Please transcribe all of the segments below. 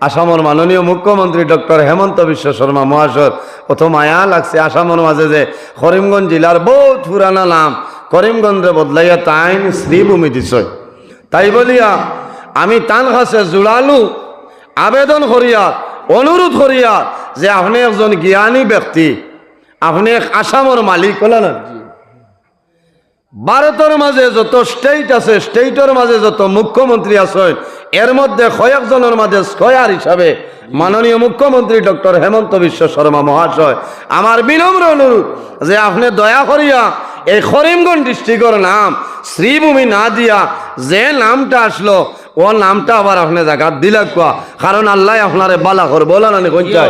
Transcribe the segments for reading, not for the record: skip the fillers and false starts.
আসামের মাননীয় মুখ্যমন্ত্রী ডক্টর হেমন্ত বিশ্ব শর্মা মহাশয় কত মায়া লাগছে আসামের মাঝে যে করিমগঞ্জ জেলার বহুত পুরানা নাম করিমগঞ্জে বদলাইয়া তাইন শ্রীভূমি দিছয়। তাই বলিয়া আমি তান কাছে জোড়ালু আবেদন করিয়া অনুরোধ করিয়া যে আপনি একজন জ্ঞানী ব্যক্তি, আপনি এক আসামের মালিক হলেন। ভারতের মাঝে যত স্টেট আছে স্টেটের মাঝে যত মুখ্যমন্ত্রী আছে এর মধ্যে কয়েকজনের মাঝে স্কয়ার হিসাবে মাননীয় মুখ্যমন্ত্রী ডক্টর হেমন্ত বিশ্ব শর্মা মহাশয় আমার বিনম্র অনুরোধ যে আপনি দয়া করিয়া এই করিমগঞ্জ ডিস্ট্রিক্টের নাম শ্রীভূমি না দিয়া যে নামটা আসলো ও নামটা আবার আপনি জায়গা দিলা কোয়া, কারণ আল্লাহ আপনারে বালা করবো বলা না কোন চাই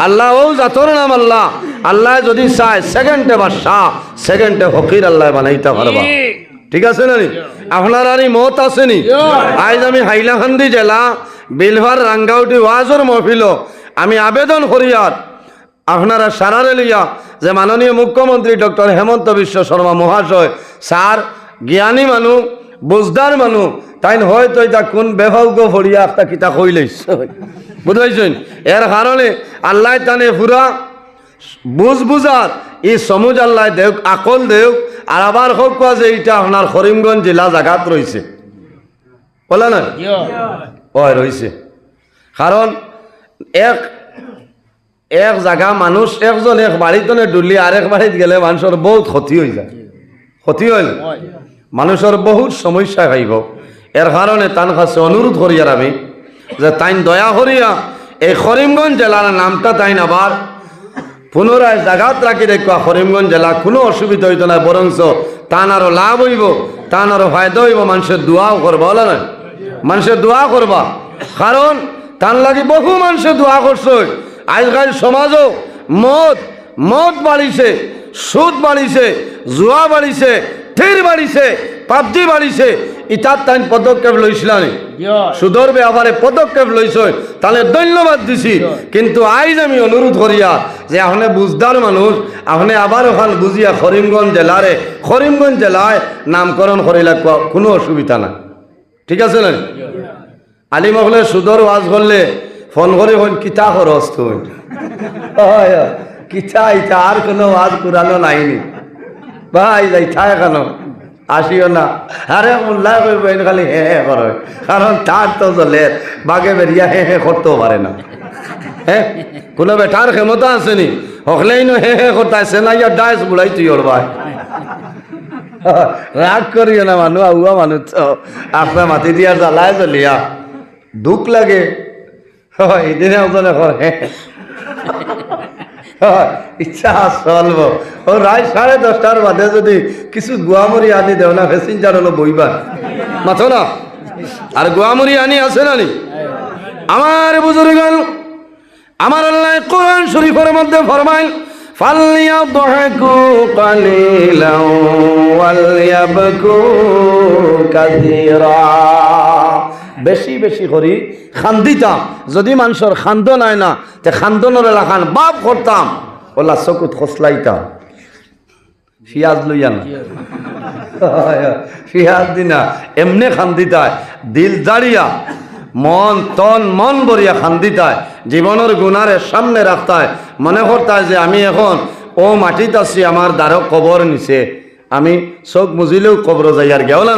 আল্লাহ ও জাতর নাম আল্লাহ আল্লাহ যদি চায় সেকেন্ডে বাদশাহ সেকেন্ডে ফকির আল্লাহ বানাইতে পারবা। ঠিক আছে না? আপনার আর মত আসেনি? আজ আমি হাইলাকান্দি জেলা বিলভার রাঙ্গাউটি ওয়াজর মহফিল আমি আবেদন করিয়ার আপনারা সারারে লিয়া যে মাননীয় মুখ্যমন্ত্রী ডক্টর হেমন্ত বিশ্ব শর্মা মহাশয় স্যার জ্ঞানী মানুষ বুঝদার মানুষ তাই হয়তো এটা কোন বেভাগ্য ভরিয়া একটা কিতা কইলেছ বুঝাইছেন। এর কারণে আল্লাহ তানে পুরা বুঝার এই সমুজ আল্লাহ দেওক আকল দেওক আর আবার হোক কোয়া যে এইটা আপনার করিমগঞ্জ জেলা জায়গাত রয়েছে বলে না ওই রয়েছে, কারণ এক এক জায়গা মানুষ একজন এক বাড়িতে ডুলি আরেক বাড়িতে গেলে মানুষের বহুত ক্ষতি হয়ে যায়, ক্ষতি হইল মানুষের বহুত সমস্যা খাইব। এর কারণে তার কাছে অনুরোধ করিয়ার আমি যে তাইন দয়া করিয়া এই করিমগঞ্জ জেলার নামটা তাইন আবার পুনরায় জাগাত রাখি দেখবা। করিমগঞ্জ জেলা কোনো অসুবিধা হইতো না, বরঞ্চ তান আরো লাভ হইব, তান আরো ফায়দা হইব, মানুষের দোয়াও করবা বলে না মানুষের দোয়া করবা, কারণ তান লাগি বহু মানুষের দোয়া করছে। আজকাল সমাজও মদ বাড়িছে, সুদ বাড়িছে, জুয়া বাড়িছে, থির বাড়িছে, পাবজি বাড়িছে, ইটার তাইন পদক্ষেপ লইছিল সুদর ব্যাপারে পদক্ষেপ লইছ তাহলে ধন্যবাদ দিছি। কিন্তু আইজ আমি অনুরোধ করিয়া যে আপনি বুঝদার মানুষ আপনি আবার ওখান বুঝিয়া করিমগঞ্জ জেলায় নামকরণ করিলে কোনো অসুবিধা না। ঠিক আছে না? আলিম হলে সুদর ওয়াজ করলে ফোন করে হইল কিতা খরচ তুই কিতা ইটা আর কোনো ওয়াজ কুরানো নাইনি ভাই যাই থায় কেন আসিও না। আরে উল্লাহ করবো খালি হে হে করো, কারণ তার তো চলে বাগে বেরিয়া হে হে করতেও পারে না। হ্যাঁ কোনো বেটার ক্ষমতা আসেনি হকলেই নো হে হে করতে আসে না, ইয়া ডাইস বুড়াই তুই ওর ভাই রাগ করিও না মানুষ আউয়া মানুষ তো আপনার মাটি দিয়া জ্বালায় জ্বলিয়া দুঃখ লাগে এদিনে ওজনে কর হ্যাঁ ইচ্ছা চলব ও রায় 10:30 বাদে যদি কিছু গুয়ামুড়ি আনি দেও না প্যাসেঞ্জার হলো বইবার মাথো না আর গুয়ামুড়ি আনি আছে না নি আমার বুজুর্গণ। আমার আল্লাহ কোরআন শরীফের মধ্যে ফরমায় ফালইয়াদহাকু কালিলান ওয়ালইয়াবকু কাসীরা, বেশি বেশি করি খান্দিতাম, যদি মানুষের খান্দন হয় না তে খান্দনের এলাকান বাপ করতাম ওলা চকুত খসলাইতাম পিঁয়াজ লইয়া না পিঁয়াজ দিনা এমনি খান্দিতায় দিল দাঁড়িয়া মন ভরিয়া খান্দিতায় জীবনের গুণারে সামনে রাখতায় মনে করতায় যে আমি এখন ও মাটিত আছি আমার দ্বারো কবর নিছে, আমি চোখ মুজিলেও কবর যাই আর গেল না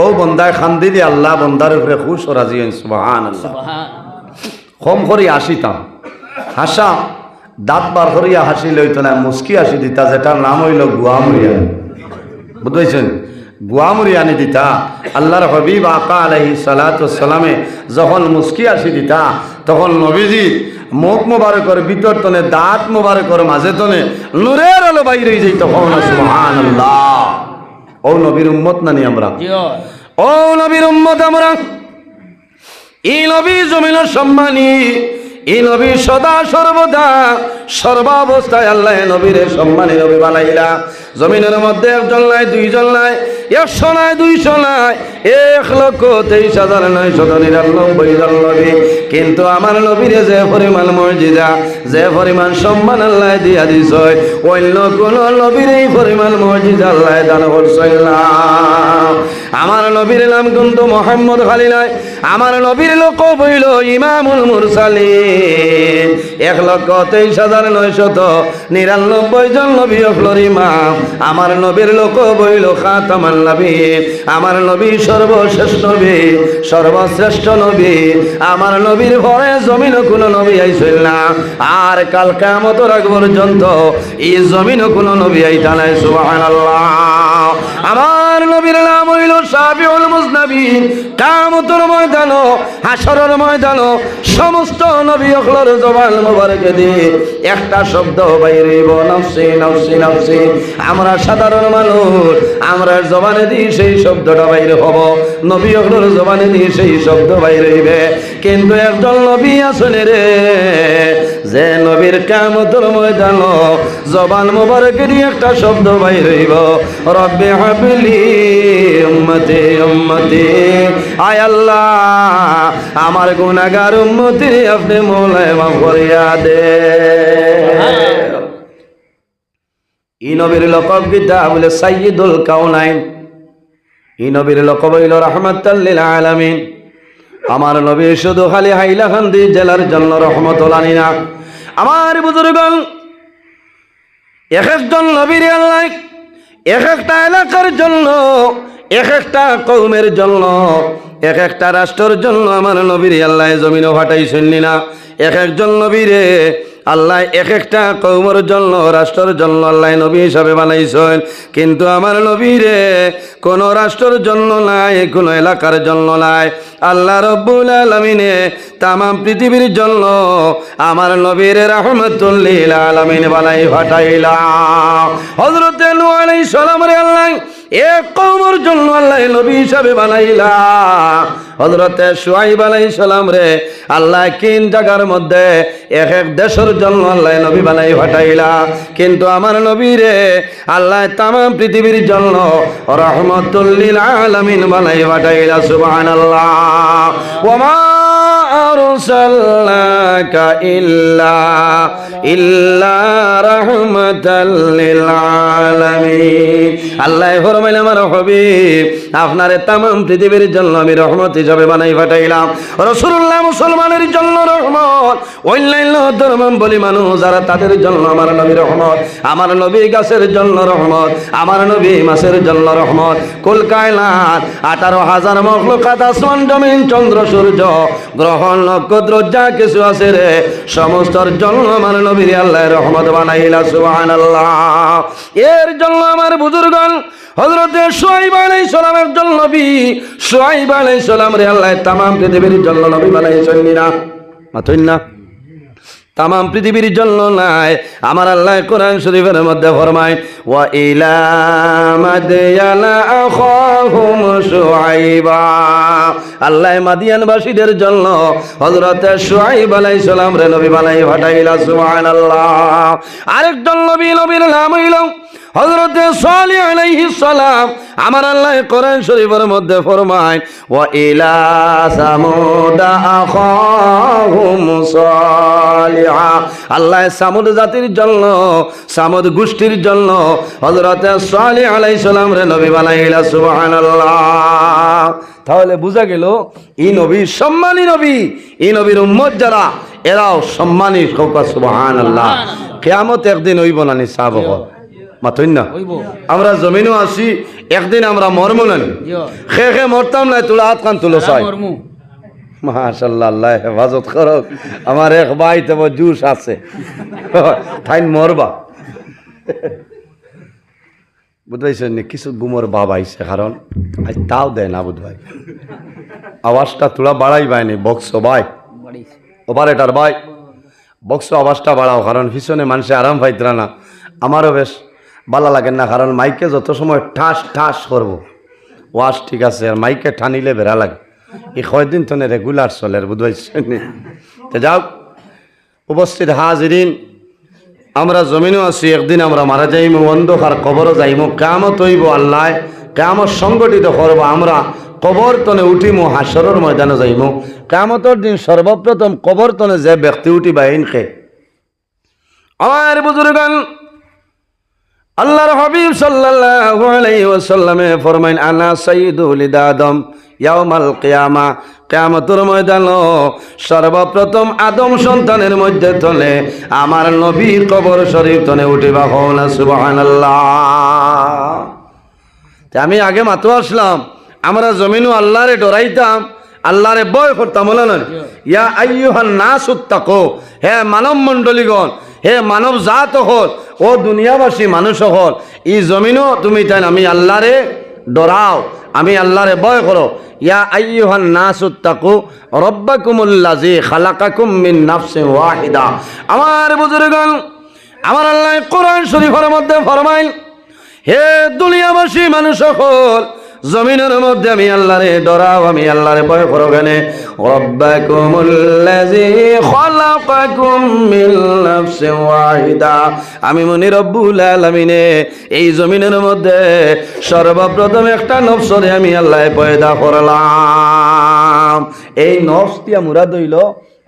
ও বন্দায় খান্দি দিয়ে আল্লাহ বন্দার উপরে খুশ রাজি হইন সুবহানাল্লাহ। কম করি আসিতাম হাসা দাঁত বার করিয়া হাসি লইত না মুস্কি হাসি দিতা, যেটার নাম হইল গুয়ামুরিয়ানি বুঝতেছেন, গুয়ামুরিয়ানি দিতা। আল্লাহর হাবিব আকা আলাইহিস সালাতু সালামে যখন মুস্কি হাসি দিতা তখন নবীজি মুখ মোবারকের ভিতর তনে দাঁত মোবারকের মাঝে তনে নূরের আলো বাইরে যাইত সুবহানাল্লাহ। ও নবীর উম্মত নানি আমরা, ও নবীর উম্মত আমরা, এই নবী জমিনের সম্মানী, এই নবী সদা সর্বদা সর্বাবস্থায় আল্লাহ নবীর সম্মানী নবী বানাইলা। জমিনের মধ্যে একজন নাই, দুইজন নাই, 100 নাই, 200 নাই, 1,23,999 জন নবী কিন্তু আমার নবীরে যে পরিমাণ মর্যাদা, যে পরিমাণ সম্মান আল্লাহ দিয়া দিছে, অন্য কোন নবীর এই পরিমাণ মর্যাদা আল্লাহ দান করছেন না। আমার নবীর নাম কিন্তু মোহাম্মদ খালি নয়, আমার নবীর লকব হইল ইমামুল মুরসালিন। 1,23,999 জন নবী হলোর ইমাম। আমার নবীর লকব হইল খাতামান নবীয়্যিন। আমার নবী সর্বশ্রেষ্ঠ নবী, সর্বশ্রেষ্ঠ নবী। আমার নবীর পরে জমিনে কোনো নবী আইছিল না, আর কাল কিয়ামতের আগ পর্যন্ত এই জমিনে কোনো নবী আইতা নাই। সুবহানাল্লাহ। আমার নবীর নাম হইল শাফিউল মুজনাবিন। কিয়ামতের ময়দান, হাসরের ময়দান সমস্ত নবী হলোর জবান মোবারক দিয়ে একটা শব্দ বাইর হইব, নফসি নফসি নফসি। আমরা সাধারণ মানুষ, আমরা জবানে দিয়ে সেই শব্দটা বাইর হব, নবী হলোর জবানে দিয়ে সেই শব্দ বাইর হইবে। কিন্তু একজন নবী আছেন রে, যে নবীর কিয়ামতের ময়দান জবান মোবারক দিয়ে একটা শব্দ বাইর হইব, রব্বি হাবলি উম্মতি উম্মতি। আয় আল্লাহ, আমার গুনাহগার উম্মতি আপনি মওলায় মাফ করিয়া দে। এই নবীর লকব গীতা বলে সাইয়্যিদুল কাউনাইন। এই নবীর লকব হইল রাহমাতাল লিল আলামিন। আমার নবী শুধু খালি হাইলাকান্দি জেলার জন্য রহমতুল আলী না, আমার বুজুর্গণ এক একজন নবীর আল্লাহ এক একটা এলাকার জন্য, এক একটা কওমের জন্য, এক একটা রাষ্ট্রের জন্য আমার নবীর আল্লাহ জমিনও ফাটাইছেন না। এক একজন নবীরে আল্লাহ এক একটা কওমের জন্য, রাষ্ট্রের জন্য আল্লাহ নবী হিসাবে বানাইছেন। কিন্তু আমার নবীরে কোন রাষ্ট্রের জন্য নাই, কোন এলাকার জন্য নাই। আল্লাহ রব্বুল আলামিনে তাম পৃথিবীর জন্য আমার নবীর রাহমাতুল লিল আলামিন বানাই ফাটাইলা। হযরত নূহ আলাইহিস সালামের আল্লাহ এক কওমের জন্য আল্লাহ নবী হিসাবে বানাইলা। হযরত শুআইব আলাইহিস সালাম রে আল্লাহ তিন জায়গার মধ্যে এক এক দেশের জন্য আল্লাহ নবী বানাই ফাটাইলা। কিন্তু আমার নবীরে আল্লাহ তাম পৃথিবীর জন্য রাহমাতুল লিল আলামিন বানাই ফাটাইলা। সুবহানাল্লাহ। ওয়া মা আরসালনাকা ইল্লা রাহমাতাল লিল আলামিন। আল্লাহ ফরমাইলেন আমার হাবিব আপনারে তামাম পৃথিবীর জন্য আমি রহমত হিসাবে বানাই পাঠাইলাম। রাসূলুল্লাহ মুসলমানের জন্য রহমত, অন্যান্য ধর্মাবলম্বী মানুষ যারা তাদের জন্য আমার নবী রহমত। আমার নবী গাছের জন্য রহমত, আমার নবী মাছের জন্য রহমত। কুল কায়নাত 18,000 মখলুকাত, আসমান জমিন চন্দ্র সূর্য গ্রহ নক্ষত্র যা কিছু আছে রে সমস্তর জন্য আমার নবীর আল্লাহ রহমত বানাইলা। সুবহানাল্লাহ। এর জন্য আমার বুজুর্গণ হযরত শুআইব আলাইহিস সালামের জন্য নবী শুআইব আলাইহিস সালাম রে আল্লাহ তামাম পৃথিবীর জন্য নবী বানাইছেন না, মাতইন না, তামাম পৃথিবীর জন্য নাই। আমার আল্লাহ কোরআন শরীফের মধ্যে ফরমায় ওয়া ইলা মাদয়ানা আখাহুম শুআইবা। আল্লাহ মাদিয়ানবাসীদের জন্য হযরত শুআইব আলাইহিস সালাম রে নবী বানাই পাঠাইলা। সুবহানাল্লাহ। আরেকজন নবী, নবীর নাম হইল হযরত সালেহ আলাইহিস সালাম। আমার আল্লাহ কোরআন শরীফের মধ্যে ফরমায় ওয়া ইলা সামুদ আখাহুম সালিহা। আল্লাহ সামুদ জাতির জন্য, সামুদ গোষ্ঠীর জন্য হযরত সালেহ আলাইহিস সালাম রে নবী বানাইলা। সুবহানাল্লাহ। তাহলে বোঝা গেল এই নবী সম্মানী নবী, এই নবীর উম্মত যারা এরাও সম্মানী। সুবহানাল্লাহ। কিয়ামত একদিন হইব না নি সাহাবা মাতইন না, আমরা জমিনও আছি একদিন আমরা মরম না, খে খে মরতাম না। তোলা হাত কান তুলো চাই। মাশাআল্লাহ, আল্লাহ হেফাজত করক। আমার এক ভাই তো জুস আছে, ঠাইন মরবা বুঝাইছেন নি। কিছু গুমর বাপ আইছে, কারণ আজ তাও দেয় না বুধ ভাই। আওয়াজটা তোলা বাড়াই বাইনি বক্স ভাই, অপারেটার ভাই বক্স আওয়াজটা বাড়াও, কারণ পিছনে মানুষে আরাম পাইতরা না। আমারও বেশ ভালো লাগে না, কারণ মাইকে যত সময় ঠাস ঠাস করবো ওয়াজ ঠিক আছে, আর মাইকে ঠানিলে বেড়া লাগে। এই কয়দিন তো রেগুলার চলে বুঝাইছেন। তো যাও উপস্থিত হাজিরিন, আমরা জমিনও আছি, একদিন আমরা মারা যাইমু, অন্ধকার কবরও যাইমু, কিয়ামত হইব। আল্লাহ কিয়ামত সংগঠিত করব। আমরা কবর তনে উঠিমু, হাসরের ময়দানে যাইমু। কিয়ামতের দিন সর্বপ্রথম কবর তনে যে ব্যক্তি উঠিবা ইনকে আমার বুজুর্গান আল্লাহর হাবিব সাল্লাল্লাহু আলাইহি ওয়াসাল্লামে ফরমাইন আনা সাইয়্যিদুল আদম ইয়াউমাল কিয়ামা। কিয়ামতের ময়দানে সর্বপ্রথম আদম সন্তানের মধ্যে তলে আমার নবীর কবর শরীফ তনে উঠিবা। হওনা সুবহানাল্লাহ। আমি আগে মাত্র আসলাম, আমরা জমিনও আল্লাহরে ডরাইতাম, আল্লাহরে ভয় করতাম। বলে না ইয়া আইয়ুহান নাসুত্তাকু, হে মানব মণ্ডলীগণ, হে মানব জাত হল, ও দুনিয়াবাসী মানুষ হল, এই জমিনও তুমি তাই আমি আল্লাহরে ডরাও, আমি আল্লাহরে ভয় করো। ইয়া আইয়ুহান নাসুত্তাকু রাব্বাকুমুল্লাযী খালাকাকুম মিন নাফসিন ওয়াহিদা। আমার বুজুর্গণ, আমার আল্লাহ কোরআন শরীফের মধ্যে ফরমাইল, হে দুনিয়াবাসী মানুষ হল, জমিনের মধ্যে আমি আল্লাহরে ডরাও, আমি আল্লাহরে ভয় করো। কেনে রাব্বাকুমুল্লাযী খালাকাকুম মিন নাফসিন ওয়াহিদা, আমি মনি রব্বুল আলামিনে এই জমিনের মধ্যে সর্বপ্রথম একটা নফসরে আমি আল্লাহ পয়দা করলাম। এই নফস দিয়া মুরাদ হইল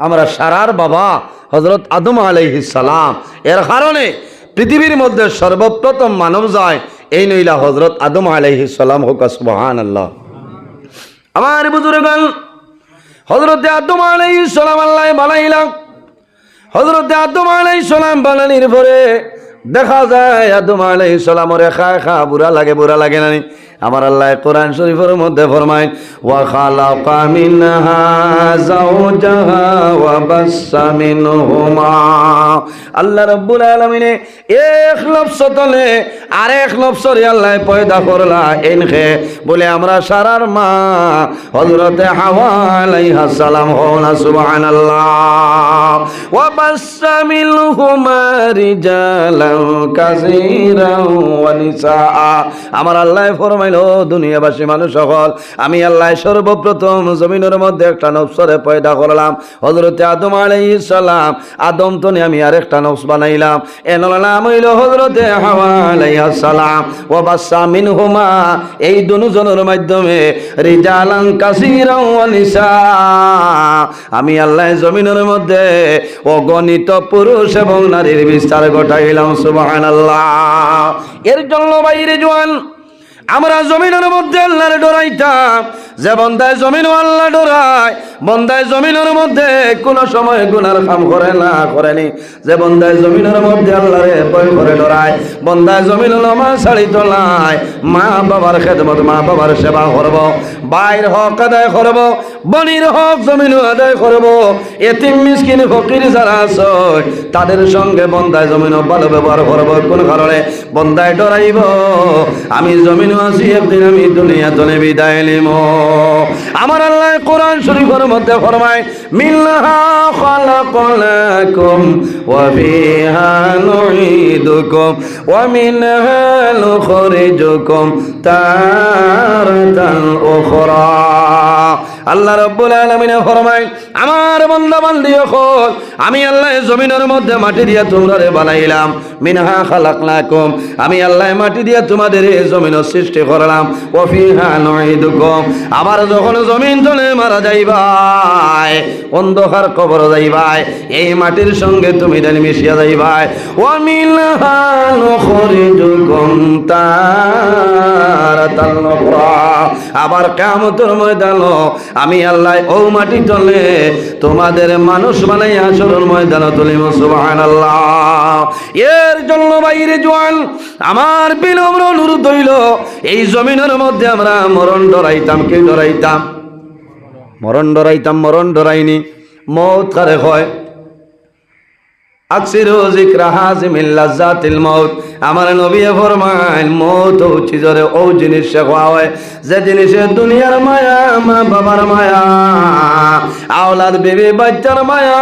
আমরা সারার বাবা হযরত আদম আলাইহিস সালাম। এর কারণে পৃথিবীর মধ্যে সর্বপ্রথম মানব যায় এই নইলা হযরত আদম আলাইহিস সালাম। হোক সুবহানাল্লাহ। আমার বুজুর্গণ, হযরত আদম আলাইহিস সালাম আল্লাহ বানাইলাম। হযরত আদম আলাইহিস সালাম বানানির পরে দেখা যায় আদম আলাইহিস সালামের খা বুড়া লাগে, বুড়া লাগে না? আমার আল্লাহ কোরআন শরীফের মধ্যে ফরমায় ওয়া খালাকা মিনহা যাওজাহা ওয়া বাসসা মিনহুমা। আল্লাহ রাব্বুল আলামিনে এক লফজ তলে আরেক লফজরে আল্লাহ পয়দা করলা এনকে বলে আমরা সারার মা হযরত হাওয়া আলাইহিস সালাম। হওনা সুবহানাল্লাহ। ওয়া বাসসা মিনহুমা রিজালান কাসীরান ওয়া নিসা। আমার আল্লাহ ফরমায় দুনিয়াবাসী মানুষ সকল, আমি আল্লাহ সর্বপ্রথম জমিনের মধ্যে একটা নফসরে পয়দা করলাম হযরত আদম আলাইহিস সালাম। আদম তনে আমি আরেকটা নফস বানাইলাম, এর নাম হইল হযরত হাওয়া আলাইহিস সালাম। ওয়া বাসসা মিনহুমা, এই দুজনের মাধ্যমে রিজালান কাসীরান ওয়া নিসা, আমি আল্লাহ জমিনের মধ্যে অগণিত পুরুষ এবং নারীর বিস্তার ঘটাইলাম। সুবহানাল্লাহ। এর জন্য বাইরে জোয়ান আমরা জমিনের মধ্যে আল্লাহর ডরাইতাম, যে বন্দায় জমিন আল্লাহ ডরায়, বন্দায় জমিনের মধ্যে কোন সময় গুনার কাম করে না করেনি, যে বন্দায় জমিনের মধ্যে আল্লাহরে ভয় করে ডরায়, বন্দায় জমিন নামাজ ছাড়ি তোলায়, মা বাবার খেদমত, মা বাবার সেবা করব, বাইর হক আদায় করব, বনির হক জমিন আদায় করব, এতিম মিসকিন ফকির যারা আছে তাদের সঙ্গে বন্দায় জমিন ভালো ব্যবহার করব। কোন কারণে বন্দায় ডরাইব, আমি জমিন আছি, একদিন আমি দুনিয়া তনে বিদায় নিব। আমার আল্লাহ কোরআন শরীফের মধ্যে ফরমায় মিনহা খালাকনাকুম ওয়া ফিহা নুঈদুকুম ওয়া মিনহা নুখরিজুকুম তারাতান উখরা। আল্লাহ রাব্বুল আলামিন ফরমায় আমার বান্দা বান্দি হল, আমি আল্লাহ জমিনের মধ্যে মাটি দিয়া তোমরারে বানাইলাম। মিনহা খালাকনাকুম, আমি আল্লাহ মাটি দিয়া তোমাদের এই জমিন সৃষ্টি করলাম। ওয়া ফিহা নুঈদুকুম, আবার যখন জমিন তলে মারা যাইবাই, অন্ধকার কবর যাইবাই, এই মাটির সঙ্গে তুমি দেন মিশিয়া যাইবাই। ওয়া মিনহা নুখরিজুকুম তারাতান উখরা, আবার কিয়ামতের ময়দানে আমি আল্লাহ ও মাটি তলে তোমাদের মানুষ বানাই হাসরের ময়দানে তুলিব। সুবহানাল্লাহ। এর জন্য বাইরে জোয়ান আমার বিনম্র অনুরোধ হইল, এই জমিনের মধ্যে আমরা মরণ ডরাইতাম, কে ডরাইতাম? মরণ ডরাইতাম, মরণ ডরাইনি। মৌত কারে হয়? আকসিরু যিকরা হাযিমিল লাযাতিল মাউত। আমার নবী ফরমায় মৌত হচ্ছে জরে ও জিনিস শেখা হয় যে জিনিসে দুনিয়ার মায়া, মা বাবার মায়া, আওলাদ বিবি বাচ্চার মায়া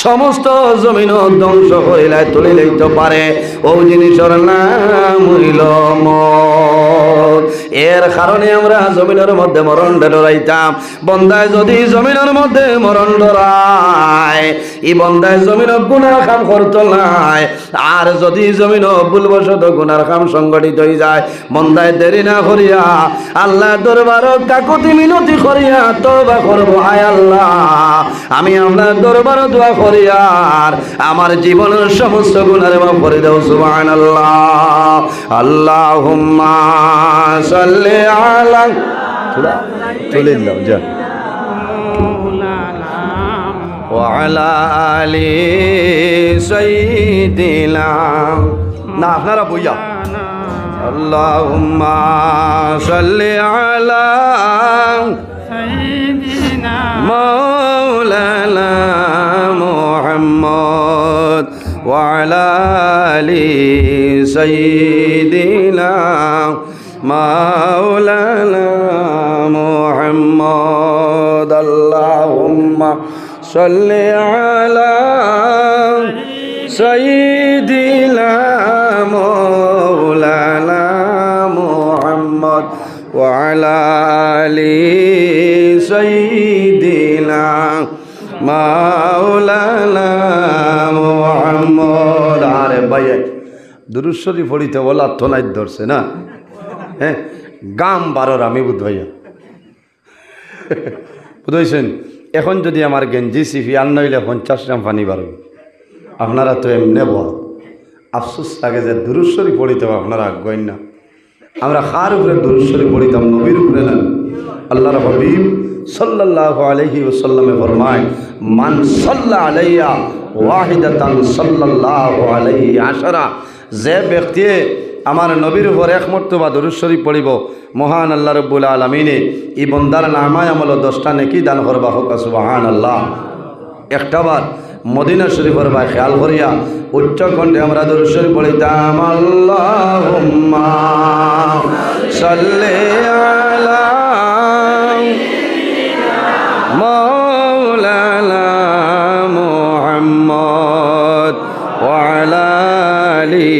সমস্ত জমিন ধ্বংস করিলাই তুলিলেই তো পারে, ও জিনিসের নাম হইল মৌত। এর কারণে আমরা জমিনের মধ্যে মরণ ডরাইতাম। বন্দায় যদি জমিনের মধ্যে মরণ ডরায়, এই বন্দায় জমিন গুনাহ কাম করতো নাই। আর যদি জমিন ভুলবশত গুনার কাম সংগঠিত হয়ে যায়, বন্দায় দেরি না করিয়া আল্লাহ দরবার কাকুতি মিনতি করিয়া তওবা করব, আয় আল্লাহ আমি আপনার দরবার দোয়া করি আর আমার জীবনের সমস্ত গুনাহ মাফ করে দাও। সুবহানাল্লাহ। আল্লাহুম্মা সাল্লি আলা চলে দাও যা ওয়ালা আলি সাইয়্যিদিনা না আপনারা বইয়া আল্লাহুম্মা সাল্লি আলা সাইয়্যিদিনা মাওলানা মুহাম্মদ ওয়ালা আলি সাইয়্যিদিনা মাওলানা মুহাম্মদ। আল্লাহুম্মা সাল্লি আলা সাইয়্যিদিনা মাওলানা মুহাম্মদ ওয়া আলা আলি সাইয়্যিদিনা মাওলানা মুহাম্মদ। আরে ভাই দুরূদ শরীফ পড়িতে বলা থনাই ধরছে না, হ্যাঁ গাম বারোর আমি বুধ ভাইয়া বুঝেছেন। এখন যদি আমার গেঞ্জি সিফি আর নইলে 50 গ্রাম পানি বাড়বে, আপনারা তো এমনি বল আফসোস লাগে যে দুরূদ শরীফ পড়িতে আপনারা আগ্রহ না। আমরা কার উপরে দুরূদ শরীফ পড়িতাম? নবীর উপরে না। আল্লাহর হাবিব সাল্লাল্লাহু আলাইহি ওয়াসাল্লামে ফরমায়, মান সাল্লা আলাইয়া ওয়াহিদাতান সাল্লাল্লাহু আলাইহি আশারা। যে ব্যক্তি আমার নবীর উপর এক মর্তবা দুরূদ শরীফ পড়িব, মহান আল্লাহ রাব্বুল আলামিনে এই বন্দার নামায় আমল 10টা নেকি দান করবা। হোক সুবহানাল্লাহ। একটাবার মদিনা শরীফের ভাই খেয়াল করিয়া উচ্চ কণ্ঠে আমরা দুরূদ শরীফ পড়িতাম। আল্লাহুম্মা সাল্লি আলা মাওলানা মুহাম্মদ ওয়া আলা আলি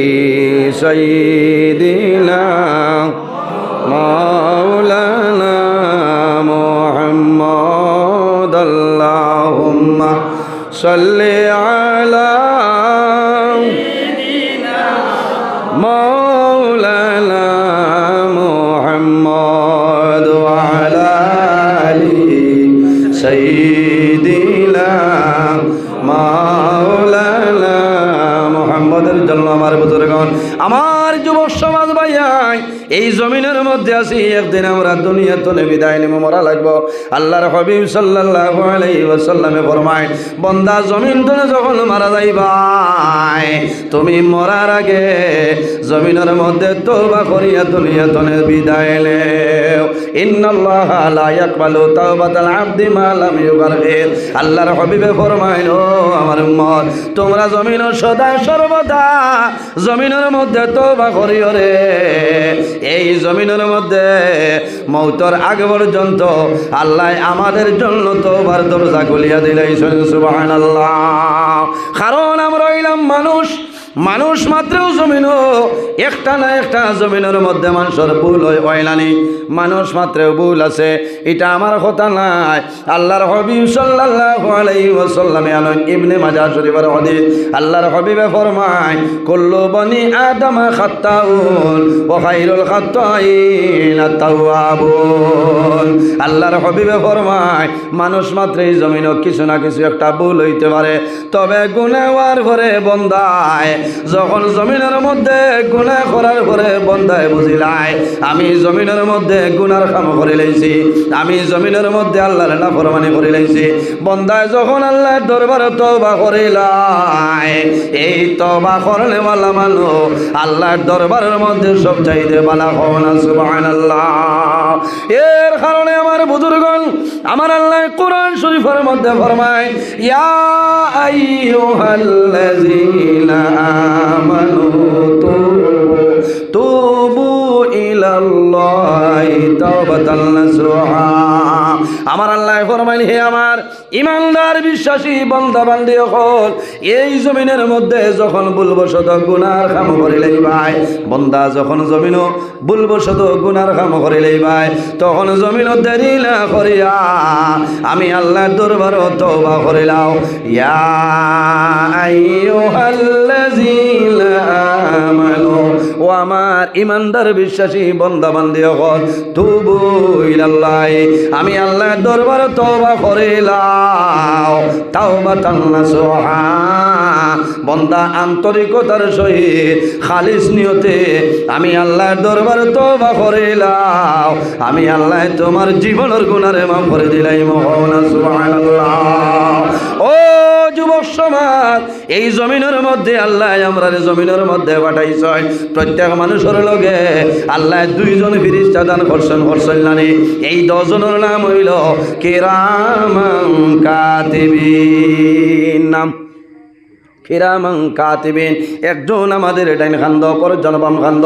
সাইয়্যিদিনা মাওলানা মুহাম্মদ। আল্লাহুম্মা সাল্লি আলা মাওলানা মুহাম্মদ ওয়া আলা আলি সাইয়্যিদিনা মাওলানা মুহাম্মদের জন্য আমার বুজুর্গণ, আমার যুবক সমাজ ভাইয়াই, এই জমিনের মধ্যে আছি, একদিন আমরা দুনিয়া তো বিদায় নিয়ে মরা লাগবো। আল্লাহর হাবিব সাল্লাল্লাহু আলাইহি ওয়াসাল্লামে ফরমায়, বন্দা জমিন তনে যখন মারা যাইবাই, তুমি মরার আগে জমিনের মধ্যে তওবা করিয়া দুনিয়া তনে বিদায় নেও। ইন্নাল্লাহা লা ইয়াকবালু তাওবাতাল আবদি মা লাম ইউগারগির। আল্লাহর হাবিবে ফরমায়, ও আমার উম্মত, তোমরা জমিনের সদা সর্বদা জমিনের মধ্যে তওবা করিও রে। এই জমিনের মধ্যে মৌতর আগে পর্যন্ত আল্লাহ আমাদের জন্য তওবার দরজা খুলিয়া দিলেন। সুবহানাল্লাহ। কারণ আমরা হইলাম মানুষ, মানুষ মাত্রও জমিনও একটা না একটা জমিনের মধ্যে মানুষের ভুল হয়লানি, মানুষ মাত্রেও ভুল আছে, এটা আমার কথা নাই। আল্লাহর হাবিব সাল্লাল্লাহু আলাইহি ওয়াসাল্লামে আনেন ইবনে মাজাহ শরীফের হাদিস। আল্লাহর হাবিবে ফরমায়, কুল্লু বনি আদম খাত্তাউন ওয়া খায়রুল খাত্তাইন আত-তাওয়াবুন। আল্লাহর হাবিবে ফরমায়, মানুষ মাত্রই জমিনও কিছু না কিছু একটা ভুল হইতে পারে, তবে গুনাহ হওয়ার পরে বন্দায় যখন জমিনের মধ্যে গুনাহ করার পরে বন্দায় বুঝিলাই আমি জমিনের মধ্যে গুনার কাম করে লাইছি, আমি জমিনের মধ্যে আল্লাহর নাফরমানি করে লাইছি, বন্দায় যখন আল্লাহর দরবারে তওবা করিলাই, এই তওবা করলে ওয়ালা মানুষ আল্লাহর দরবারের মধ্যে সব চাইতে ভালো হয় না। সুবহানাল্লাহ। এর কারণে আমার বুজুর্গণ, আমার আল্লাহ কোরআন শরীফের মধ্যে ফরমায়, ইয়া আইয়ুহাল্লাযীনা আমানু তুবু ইলাল্লাহি তাওবাতান নাসুহা। আমার আল্লাহ ফরমাইন, হে আমার ইমানদার বিশ্বাসী বান্দা বান্দি হল, এই জমিনের মধ্যে যখন ভুলবশত গুনার কাম করিলেই ভাই, বান্দা যখন জমিন ভুলবশত গুনার কাম করিলেই ভাই, তখন জমিন দেরি না করিয়া আমি আল্লাহ দরবার তওবা করিলাও। ইয়া আইয়ুহাল্লাযীনা আমানু, ও আমার ইমানদার বিশ্বাসী বান্দা বান্দি হল, তুবু ইলাল্লাহি, আমি আল্লাহর দরবারে তওবা করিলাম, তাওবাতান নাসুহা, বান্দা আন্তরিকতার সহিত খালিস নিয়তে আমি আল্লাহর দরবারে তওবা করিলাম, আমি আল্লাহ তোমার জীবনের গুনাহ মাফ করে দিলাই। মওলানা সুবহানাল্লাহ। ও যুবক সমাজ, এই জমিনের মধ্যে আল্লাহ আমরা জমিনের মধ্যে পাঠাইছে, প্রত্যেক মানুষের লগে আল্লাহ দুইজন ফেরেশতা দান করছেন জানি। এই 10 জনের নাম হইল কিরামান কাতিবিন। নাম কিরামান কাতিবিন। একজন আমাদের ডাইন খান্দ, পরজন বাম খান্দ।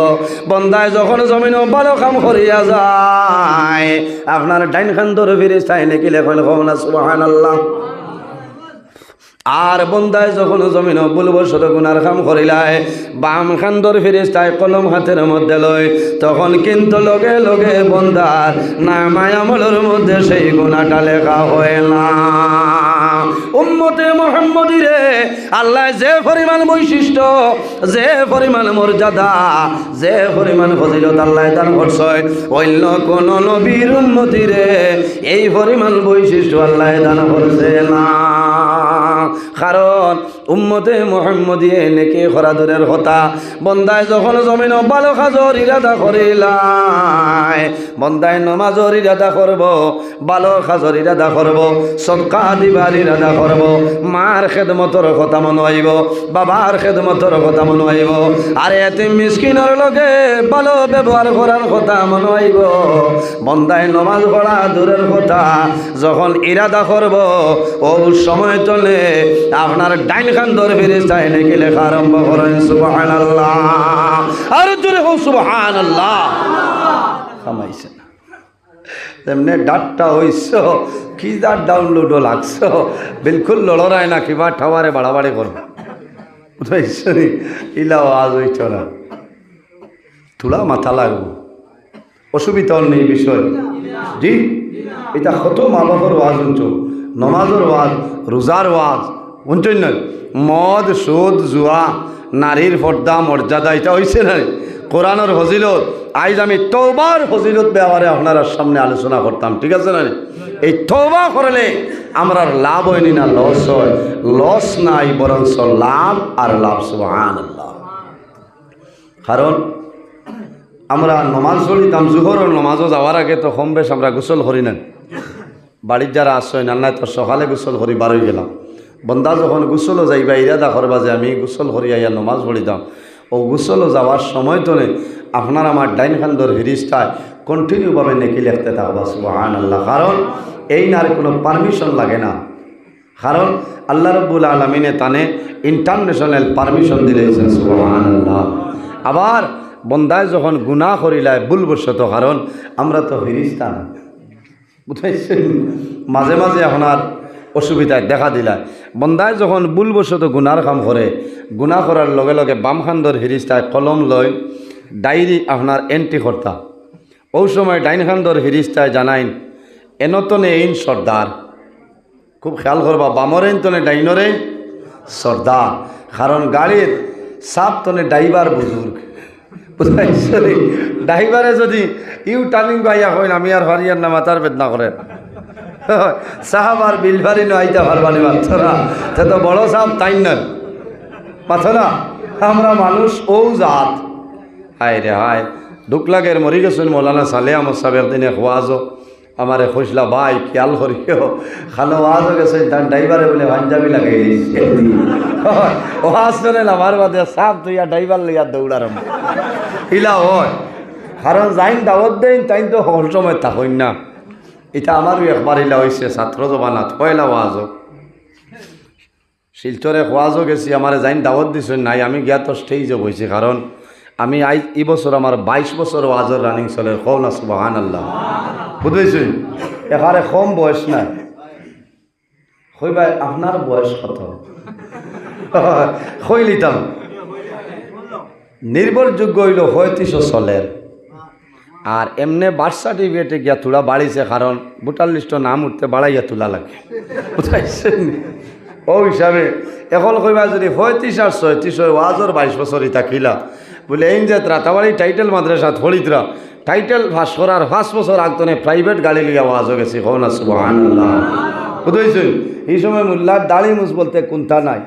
বন্দায় যখন জমিন ভালো কাম করিয়া যায়, আপনার ডাইন খান্দর ফেরেশতায় নাকি লেখেন না সুবহানাল্লাহ। আর বন্দায় যখন জমিন ভুলবশত গুনার কাম করিলায়, বাম খান্দর ফেরেশতায় কলম হাতের মধ্যে লয়, তখন কিন্তু লগে লগে বন্দার নামায় আমলের মধ্যে সেই গুনাহটা লেখা হয় না। উম্মতে মুহাম্মদী রে, আল্লাহ যে পরিমাণ বৈশিষ্ট্য, যে পরিমাণ মর্যাদা, যে পরিমাণ ফজিলত আল্লাহ দান করছে, অন্য কোন নবীর উম্মতী রে এই পরিমাণ বৈশিষ্ট্য আল্লাহ দান করছে না। কারণ উম্মতে মুহাম্মদী নেকি করা দূরের কথা, বন্দায় যখন জমিন ভালো কাজের ইরাদা করিলাই, বন্দায় নমাজের ইরাদা করব, ভালো কাজের ইরাদা করব, সদকা দিবার ইরাদা করব, মার খেদমতর কথা মনে আইব, বাবার খেদমতর কথা মনে আইব, আর এতিম মিসকিনের লগে ভালো ব্যবহার করার কথা মনে আইব, বন্দায় নমাজ পড়া দূরের কথা যখন ইরাদা করব, ও সময় চলে আপনার ডাইন খান্দর ফেরেশতায় নাকি লেখা আরম্ভ করেন সুবহানাল্লাহ। আর জোরে হোক সুবহানাল্লাহ। খামাইছে না তেমনি ডাটটা হইছ, কি যার ডাউনলোডও লাগছ, বিলকুল লড়াই না কিবা ঠাওয়ারে বাড়াবাড়ি করবো, ইলা আজ হইছ না, থোড়া মাথা লাগবো, অসুবিধা নেই বিষয়। জি, এটা কত মা বাবার ওয়াজ শুনছ, নমাজের ওয়াজ, রোজার ওয়াজ শুনছেন না, মদ সুদ জুয়া, নারীর পর্দা মর্যাদা, এটা হয়েছে না কোরআনের ফজিলত। আজ আমি তওবার ফজিলত ব্যাপারে আপনার সামনে আলোচনা করতাম, ঠিক আছে না? এই তওবা করলে আমরা লাভ হয়নি না লস হয়? লস নাই, বরঞ্চ লাভ আর লাভ। সুবহানাল্লাহ। কারণ আমরা নমাজ পড়িতাম, জোহরের নমাজও যাওয়ার আগে তো কম বেশ আমরা গোসল করি না, বাড়ির যারা আসছেন আল্লাহ তো সকালে গোসল করি বারোই গেলাম, বন্দা যখন গোসলও যাইবা ইরাদা করবা যে আমি গোসল করি আইয়া নমাজ পড়িতাম, ও গোসলও যাওয়ার সময় তো নেই আপনার আমার ডাইন খান্দর ফেরেশতায় কন্টিনিউভাবে নেকি লিখতে থাকবা সুবহানাল্লাহ। কারণ এই নার কোনো পারমিশন লাগে না, কারণ আল্লাহ রাব্বুল আলামিনে তানে ইন্টারন্যাশনাল পারমিশন দিলেছেন সুবহানাল্লাহ। আবার বন্দায় যখন গুনাহ করিলায় ভুলবশত, কারণ আমরা তো ফেরেশতা না, বুঝাইছেন? মাঝে মাঝে আপনার অসুবিধায় দেখা দিলায়, বন্দায় যখন ভুলবশত গুনার কাম করে, গুনাহ করার লগে লগে বাম খান্দর ফেরেশতায় কলম লয়, ডায়েরি আপনার এন্ট্রি করতা, ওই সময় ডাইন খান্দর ফেরেশতায় জানাইন এনতনে এইন সর্দার, খুব খেয়াল করবা, বামর এনতনে ডাইনরে সর্দার, কারণ গাড়ির সাপ তনে ড্রাইভার বুজুর্গ, বুঝাইছে? ড্রাইভারে যদি ইউ টার্নিং গাইয়া হয় আমি আর হরিয়ার না মাথার বেদনা করেন সাহাব আর বিলভারি আইতে পারবানি মাত্র না, সে তো বড় সাহাব তাই না মাথা না, আমরা মানুষ ও জাত। হায় রে হায়, দুঃখ লাগের মরি গেছেন মৌলানা সালে আমার সাহেব একদিনে খোয়াজো আমার খুশলা ভাই খেয়াল করিও, খালো ওয়াজও গেছেন তার ড্রাইভারে বলে পাঞ্জাবি লাগাই দিচ্ছে, ওয়াজ শোনেন আমার বাদে সাপ তুইয়া ড্রাইভার লইয়া দৌড়ার ইলা হয়, কারণ যাইন দাওয়াত দেন তাই তো হল সময় থাকইন না। এটা আমারও একবার ইলা হয়েছে ছাত্র জবানাত, পয়লা ওয়াজও শিলচরে ওয়াজও গেছি, আমার যাইন দাওয়াত দিছেন নাই, আমি গিয়া তো স্টেজে বইছি, কারণ আমি আই এই বছর আমার 22 বছর ওয়াজের রানিং চলে, কও না সুবহানাল্লাহ, বুঝেছেন? এখানে কম বয়স নাই। কই ভাই আপনার বয়স কত? কই লিতাম নির্ভরযোগ্য হইল 35 চলের। আর এমনি বার্থ সার্টিফিকেটে গিয়া তোলা বাড়িছে, কারণ ভোটার লিস্ট নাম উঠতে বাড়াইয়া তোলা লাগে, বুঝাইছেন? ও হিসাবে এখন কইবা যদি 35 আর 36 ওয়াজর 22 বছরই থাকিলা বলে এই যে রাতাবাড়ি টাইটেল মাদ্রাসা থলিতরা টাইটেল পাস করার 5 বছর আগতনে প্রাইভেট গাড়ি লিয়া ওয়াজও গেছি। কও না সুবহানাল্লাহ। বুঝাইছেন? এই সময় মোল্লার দাড়ি মুছ বলতে কোনটা নাই।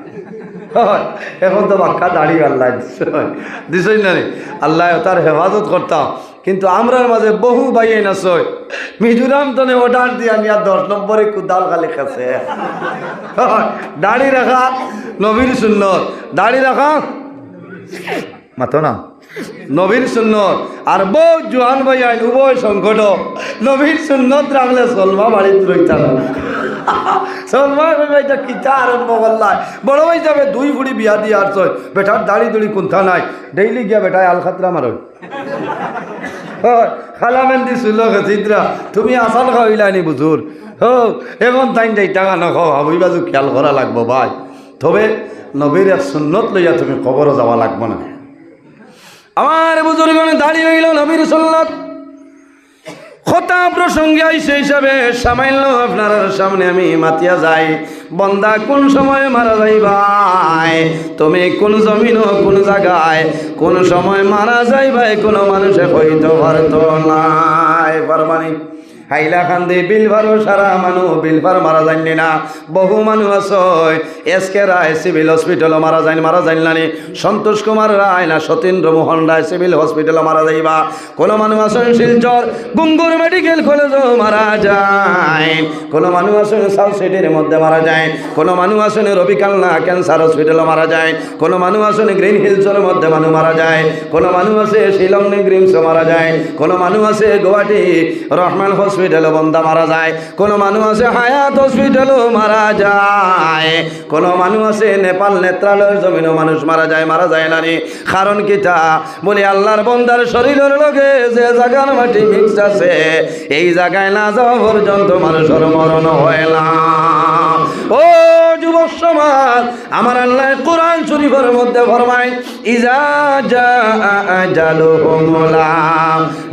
এখন তো বাক্কা দাড়ি আল্লাহ দিছই না রে, আল্লাহ তার হেফাজত করতাম। কিন্তু আমরার মাঝে বহু ভাইয়ে নাচয় মিজোরাম তনে অর্ডার দিয়া নিয়া 10 নম্বরে কুদাল খালি খাচ্ছে। দাড়ি রাখা নবীর সুন্নত, দাড়ি রাখা মাতো না নবীর সুন্নত। আর বউ জোয়ান ভাই আইন উভয় সংকট নবীর সুন্নত রাখলে সলমা বাড়িতে রইতা না। সলমা ভাইটা কিতা আরম্ভ করলাই, বড় ভাই যাবে 2 ফুড়ি বিয়া দিয়ে আর ছয় বেটার দাড়ি দুড়ি কুন্থা নাই, ডেইলি গিয়া বেটায় আলখাতরা মারো। খালামেন্দি ছিল চিত্রা তুমি আসান খাওয়াইলানি বুঝুর। এখন তাই যাই টাকা না খাও হাবই বাজু খেয়াল করা লাগবো ভাই। তবে নবীর এক সুন্নত লইয়া তুমি কবরও যাওয়া লাগবো না। আমার বুজুর্গণে দাঁড়িয়ে হইল নবীর সুন্নত। কথা প্রসঙ্গে আইসে হিসাবে সামান্য আপনার সামনে আমি মাতিয়া যাই। বন্দা কোন সময় মারা যাই ভাই, তুমি কোন জমিন কোন জায়গায় কোন সময় মারা যাই ভাই কোনো মানুষে হইতে পারত নাই। পারবানি হাইলাকান্দি বিলভারও সারা মানুষ বিলভার মারা যায়নি না। বহু মানুষ আছে এসকে রায় সিভিল হসপিটালও মারা যায়নি। সন্তোষ কুমার রায় না সতীন্দ্র মোহন রায় সিভিল হসপিটালও মারা যাইবা। কোনো মানুষ আছেন শিলচর গুঙ্গুর মেডিকেল কলেজও মারা যায়। কোনো মানুষ আছেন সাউথ সিটির মধ্যে মারা যায়। কোনো মানুষ আছেন রবিকালনা ক্যান্সার হসপিটালও মারা যায়। কোনো মানুষ আছেন গ্রিন হিলসের মধ্যে মানুষ মারা যায়। কোনো মানুষ আছে শিলং গ্রিমসও মারা যায়। কোনো মানুষ আছে গুয়াহাটি রহমান হসপিটালও বন্দা মারা যায়। কোনো মানুষ আছে হায়াত হসপিটালও মারা যায়। কোনো মানুষ আছে নেপাল নেত্রালয়ের জমিনও মানুষ মারা যায় না রে। কারণ কিটা বলি আল্লাহর বন্দার শরীরের লগে যে জায়গার মাটি মিক্স আছে এই জায়গায় না যাওয়া পর্যন্ত মানুষের মরণ হয় না। ও যুবক সমাজ, আমার আল্লাহ কোরআন শরীফের মধ্যে ফরমায় ইজা জাআ আজালুহুম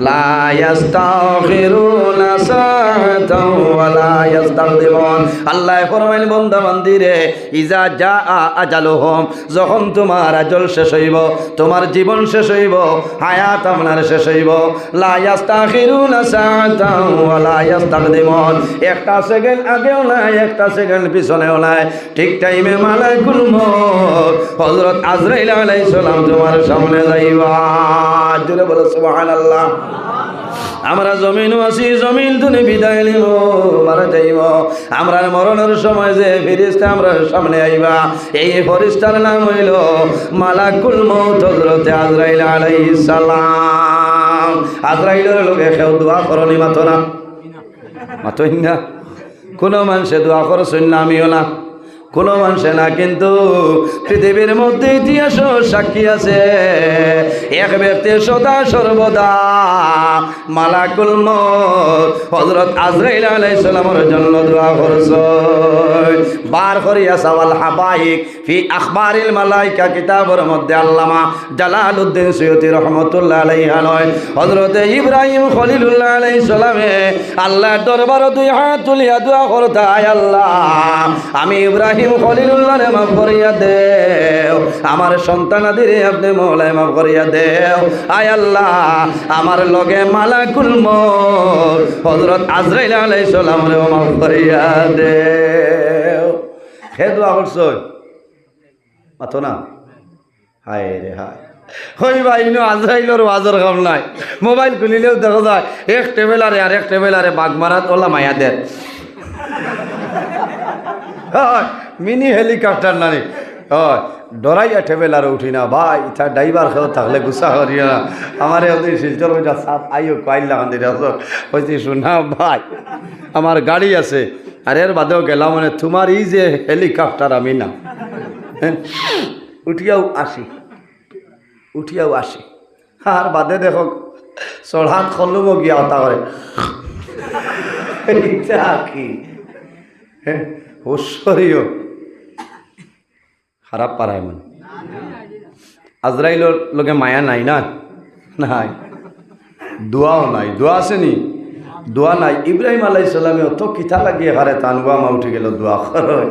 লা ইস্তাগফিরুনা সাআতাও ওয়া লা ইস্তাগদিমুন। আল্লাহ ফরমাইল বান্দা বান্দিরে ইজা জাআ আজালুহুম, যখন তোমার আজল শেষ হইব, তোমার জীবন শেষ হইব, হায়াত আপনার শেষ হইব, লা ইস্তাগফিরুনা সাআতাও ওয়া লা ইস্তাগদিমুন, একটা সেকেন্ড আগেও নাই একটা সেকেন্ড পিছনেও নাই, ঠিক টাইমে মালাকুল মউত হযরত আজরাইল আলাইহিস সালাম তোমার সামনে যাইবা। জোরে বলো সুবহানাল্লাহ। আমরা জমিনও আছি, জমিন তুমি বিদায় নিব, মারা যাইব। আমরা মরণের সময় যে ফেরেশতা আমরা সামনে আইবা, এই ফেরেশতার নাম হইল মালাকুল মউত হযরত আজরাইল আলাইহিস সালাম। আজরাইলের লগে কেউ দোয়া করনি মাতো না, মাতোই না। কোনো মানুষে দোয়া করছেন না, আমিও না, কোনো মানুষে না। কিন্তু পৃথিবীর মধ্যে ইতিহাস সাক্ষী আছে এক ব্যক্তি সদা সর্বদা মালাকুল মউত হযরত আজরাইল আলাইহিস সালামের জন্য দোয়া করছে। বার করিয়া সাওয়াল হাবাইক ফি আখবারিল মালাইকা কিতাবের মধ্যে আল্লামা জালালউদ্দিন সুয়ুতি রাহমাতুল্লাহ আলাইহি নয় হযরত ইব্রাহিম খলিলুল্লাহ আলাইহিস সালামে আল্লাহর দরবারে দুই হাত তুলিয়া দোয়া করতে, আয় আল্লাহ আমি ইব্রাহিম খলিলুল্লাহরে মাফ করিয়া দেও, আমার সন্তানাদিরে আপনি মওলায় মাফ করিয়া দেও। আয় আল্লাহ আমার লগে মালাকুল মউত হযরত আজরাইল আলাইহিস সালামরে মাফ করিয়া দেও। হে দোয়া করছো মাতো না। হায় রে হায়, হই ভাই ইনো আজরাইলের ওয়াজের কাম নাই। মোবাইল খুলিলেও দেখা যায় এক টেবেলারে আর এক টেবেলারে বাঘ মারাত ওলা মায়া দেন। মিনি হেলিকপ্টার নানি হয় ডরাইয়া টেবেলার উঠি না ভাই, ইটা ড্রাইভার খেয়ে থাকলে গুসা করিয়া না। আমার ওদের শিলচর ওইটা সাপ আইও কয়েল লাগান দিলে হয়েছি শোনা ভাই আমার গাড়ি আছে আর এর বাদেও গেলাম মানে তোমার এই যে হেলিকপ্টার আমি না উঠিয়াও আসি আর বাদে দেখো চড়াত খলুমো গিয়া হতা করে এইটা কি ঐশ্বরীয় খারাপ পারায় মানে আজরাইলের লোকে মায়া নাই না নাই দোয়াও নাই দোয়া আসেনি দোয়া নাই ইব্রাহিম আলাইহিস সালামে অত কিতা লাগিয়ে হারে তানুয়া মা উঠে গেল দোয়া করে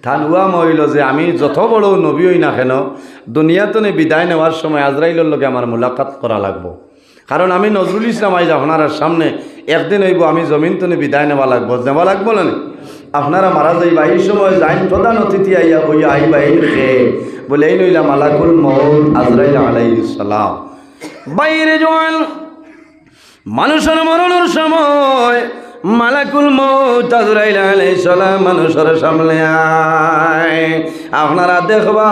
তানুয়া মা হইল যে আমি যত বড় নবী হই না কেন দুনিয়াতনে বিদায় নেওয়ার সময় আজরাইলের লোকে আমার মোলাকাত করা লাগবো কারণ আমি নজরুল ইসলাম আইজ আপনার সামনে একদিন হইব আমি জমিন তনে বিদায় নেওয়া লাগবো না আপনারা মারা যাইবা এই সময় যাইন প্রধান অতিথি আইয়া বইয়া আইবা এই কে বলে এই নইলা মালাকুল মউত আজরাইল আলাইহিস সালাম বাইরে জোয়ান মানুষের মরণের সময় মালাকুল মউত আজরাইল আলাইহিস সালাম মানুষের সামনে আয় আপনারা দেখবা